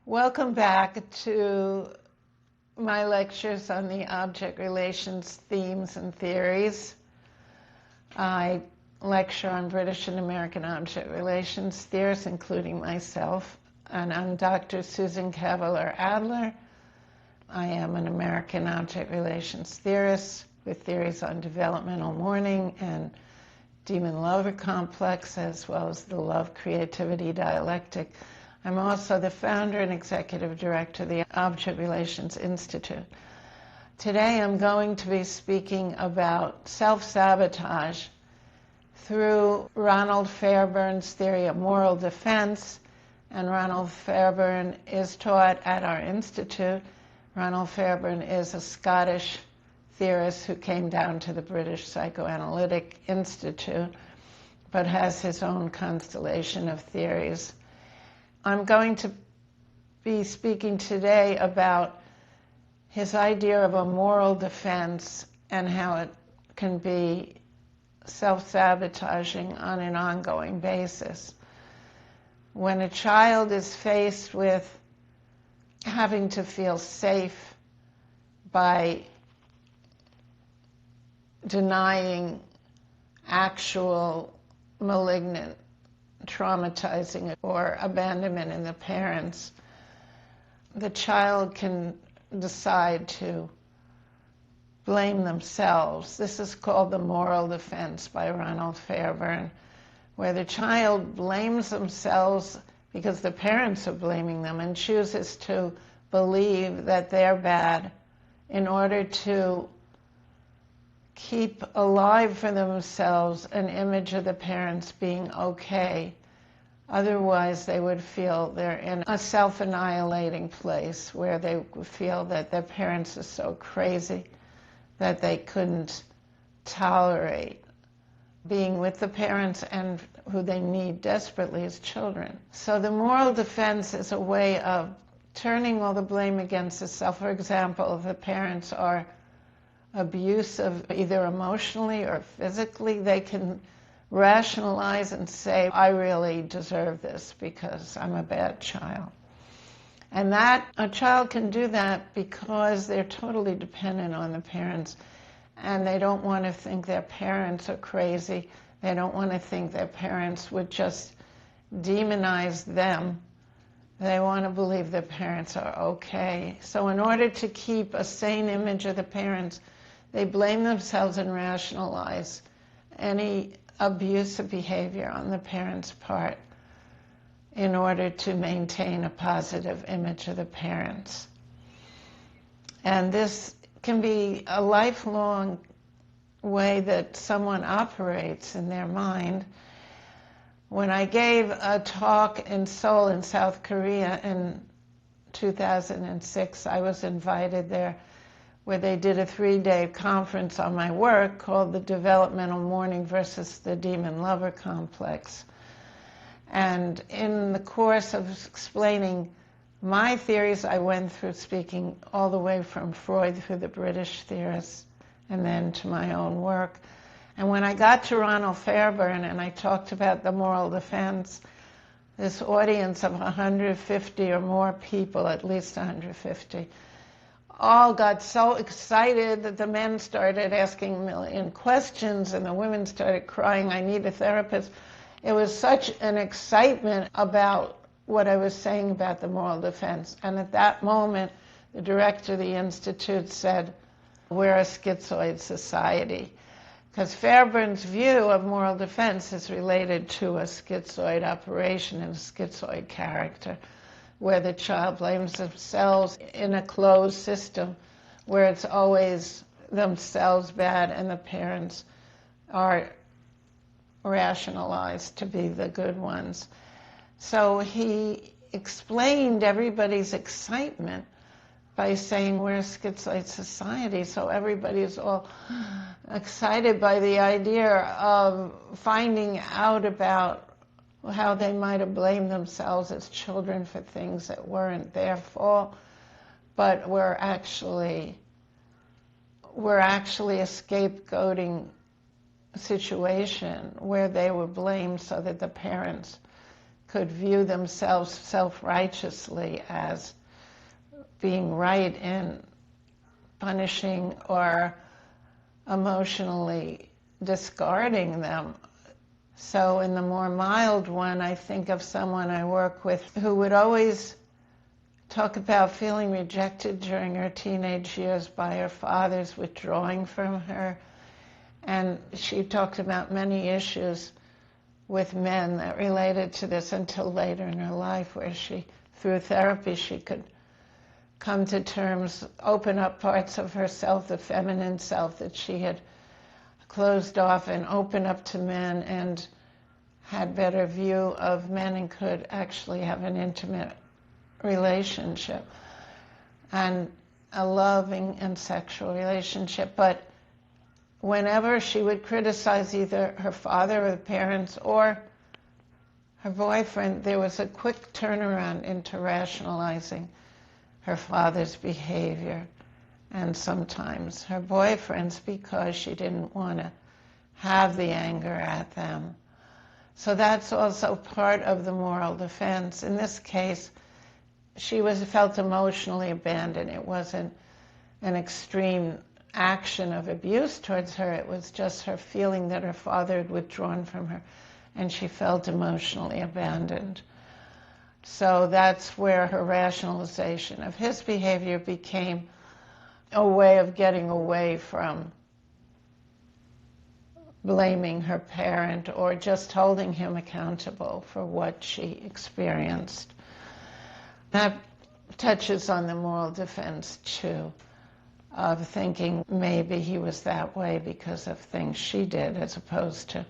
Welcome back to my lectures on the object relations themes and theories. I lecture on British and American object relations theorists, including myself, and I'm Dr. Susan Kavaler-Adler. I am an American object relations theorist with theories on developmental mourning and demon-lover complex, as well as the love-creativity dialectic. I'm also the founder and executive director of the Object Relations Institute. Today I'm going to be speaking about self-sabotage through Ronald Fairburn's theory of moral defense, and Ronald Fairbairn is taught at our institute. Ronald Fairbairn is a Scottish theorist who came down to the British Psychoanalytic Institute, but has his own constellation of theories. I'm going to be speaking today about his idea of a moral defense and how it can be self-sabotaging on an ongoing basis. When a child is faced with having to feel safe by denying actual malignant, traumatizing, or abandonment in the parents, the child can decide to blame themselves. This is called the moral defense by Ronald Fairbairn, where the child blames themselves because the parents are blaming them and chooses to believe that they're bad in order to keep alive for themselves an image of the parents being okay. Otherwise, they would feel they're in a self-annihilating place where they feel that their parents are so crazy that they couldn't tolerate being with the parents and who they need desperately as children. So the moral defense is a way of turning all the blame against the self. For example, if the parents are abusive, either emotionally or physically, they can rationalize and say, I really deserve this because I'm a bad child. And that a child can do that because they're totally dependent on the parents, and they don't want to think their parents are crazy. They don't want to think their parents would just demonize them. They want to believe their parents are okay. So in order to keep a sane image of the parents, they blame themselves and rationalize any abusive behavior on the parents' part in order to maintain a positive image of the parents. And this can be a lifelong way that someone operates in their mind. When I gave a talk in Seoul in South Korea in 2006, I was invited there, where they did a 3-day conference on my work called The Developmental Mourning versus the Demon Lover Complex. And in the course of explaining my theories, I went through speaking all the way from Freud through the British theorists and then to my own work. And when I got to Ronald Fairbairn and I talked about the moral defense, this audience of 150 or more people, at least 150, all got so excited that the men started asking a million questions and the women started crying, I need a therapist. It was such an excitement about what I was saying about the moral defense. And at that moment, the director of the Institute said, we're a schizoid society. Because Fairburn's view of moral defense is related to a schizoid operation and a schizoid character, where the child blames themselves in a closed system where it's always themselves bad and the parents are rationalized to be the good ones. So he explained everybody's excitement by saying we're a schizoid society, so everybody is all excited by the idea of finding out about how they might have blamed themselves as children for things that weren't their fault, but were actually a scapegoating situation where they were blamed so that the parents could view themselves self-righteously as being right in punishing or emotionally discarding them. So in the more mild one, I think of someone I work with who would always talk about feeling rejected during her teenage years by her father's withdrawing from her. And she talked about many issues with men that related to this until later in her life, where she, through therapy, she could come to terms, open up parts of herself, the feminine self that she had closed off, and open up to men, and had better view of men and could actually have an intimate relationship and a loving and sexual relationship. But whenever she would criticize either her father or the parents or her boyfriend, there was a quick turnaround into rationalizing her father's behavior and sometimes her boyfriend's, because she didn't want to have the anger at them. So that's also part of the moral defense. In this case, she felt emotionally abandoned. It wasn't an extreme action of abuse towards her. It was just her feeling that her father had withdrawn from her, and she felt emotionally abandoned. So that's where her rationalization of his behavior became a way of getting away from blaming her parent or just holding him accountable for what she experienced. That touches on the moral defense, too, of thinking maybe he was that way because of things she did, as opposed to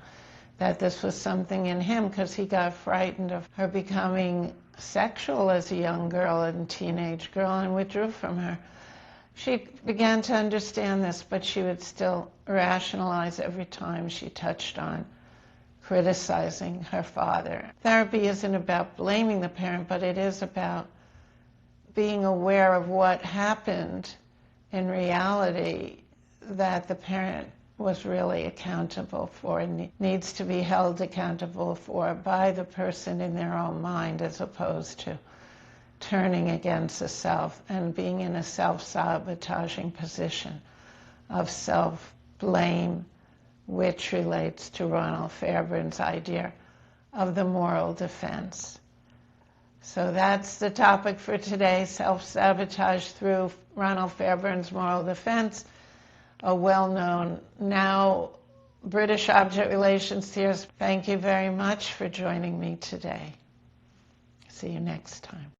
that this was something in him because he got frightened of her becoming sexual as a young girl and teenage girl and withdrew from her. She began to understand this, but she would still rationalize every time she touched on criticizing her father. Therapy isn't about blaming the parent, but it is about being aware of what happened in reality that the parent was really accountable for and needs to be held accountable for by the person in their own mind, as opposed to turning against the self and being in a self-sabotaging position of self-blame, which relates to Ronald Fairbairn's idea of the moral defense. So that's the topic for today, self-sabotage through Ronald Fairbairn's moral defense, a well-known now British object relations theorist. Thank you very much for joining me today. See you next time.